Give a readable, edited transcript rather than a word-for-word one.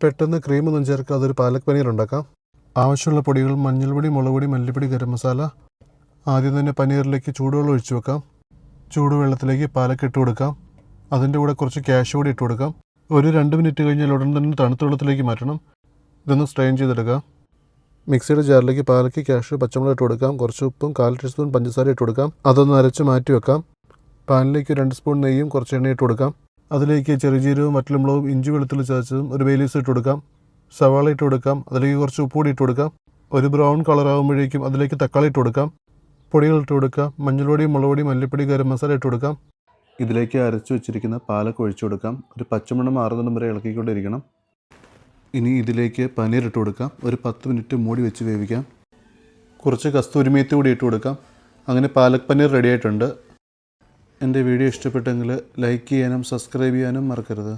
പെട്ടെന്ന് ക്രീമൊന്നും ചേർക്കാതെ ഒരു പാലക് പനീർ ഉണ്ടാക്കാം. ആവശ്യമുള്ള പൊടികൾ മഞ്ഞൾപ്പൊടി, മുളക് പൊടി, മല്ലിപ്പൊടി, ഗരം മസാല. ആദ്യം തന്നെ പനീറിലേക്ക് ചൂടുവെള്ളം ഒഴിച്ചു വെക്കാം. ചൂടുവെള്ളത്തിലേക്ക് പാലക് ഇട്ട് കൊടുക്കാം. അതിൻ്റെ കൂടെ കുറച്ച് കാഷ്യൂ കൂടി ഇട്ട് കൊടുക്കാം. ഒരു 2 മിനിറ്റ് കഴിഞ്ഞാൽ ഉടൻ തന്നെ തണുത്ത വെള്ളത്തിലേക്ക് മാറ്റണം. ഇതൊന്ന് സ്ട്രെയിൻ ചെയ്തെടുക്കാം. മിക്സിയുടെ ജാറിലേക്ക് പാലക്ക്, കാഷ്യൂ, പച്ചമുളക് ഇട്ട് കൊടുക്കാം. കുറച്ച് ഉപ്പും 1/4 ടീസ്പൂൺ പഞ്ചസാര ഇട്ട് കൊടുക്കാം. അതൊന്ന് അരച്ച് മാറ്റി വെക്കാം. പാനിലേക്ക് 2 സ്പൂൺ നെയ്യും കുറച്ച് എണ്ണ ഇട്ട് കൊടുക്കാം. അതിലേക്ക് ചെറുജീരകവും വറ്റൽമുളകും ഇഞ്ചി വെളുത്തുള്ളി ചതച്ചതും ഒരു ബേ ലീവ്സ് ഇട്ട് കൊടുക്കാം. സവാള ഇട്ട് കൊടുക്കാം. അതിലേക്ക് കുറച്ച് ഉപ്പ് കൂടി ഇട്ട് കൊടുക്കാം. ഒരു ബ്രൗൺ കളർ ആകുമ്പോഴേക്കും അതിലേക്ക് തക്കാളി ഇട്ട് കൊടുക്കാം. പൊടികൾ ഇട്ട് കൊടുക്കാം. മഞ്ഞൾപ്പൊടി, മുളക് പൊടി, മല്ലിപ്പൊടി, ഗരം മസാല ഇട്ട് കൊടുക്കാം. ഇതിലേക്ക് അരച്ചു വെച്ചിരിക്കുന്ന പാലക്ക് ഒഴിച്ചു കൊടുക്കാം. ഒരു പച്ചമണം മാറുന്നിടം വരെ ഇളക്കിക്കൊണ്ടിരിക്കണം. ഇനി ഇതിലേക്ക് പനീർ ഇട്ട് കൊടുക്കാം. ഒരു 10 മിനിറ്റ് മൂടി വെച്ച് വേവിക്കാം. കുറച്ച് കസ്തൂരി മേത്തി കൂടി ഇട്ട് കൊടുക്കാം. അങ്ങനെ പാലക് പനീർ റെഡി ആയിട്ടുണ്ട്. എൻ്റെ വീഡിയോ ഇഷ്ടപ്പെട്ടെങ്കിൽ ലൈക്ക് ചെയ്യാനും സബ്സ്ക്രൈബ് ചെയ്യാനും മറക്കരുത്.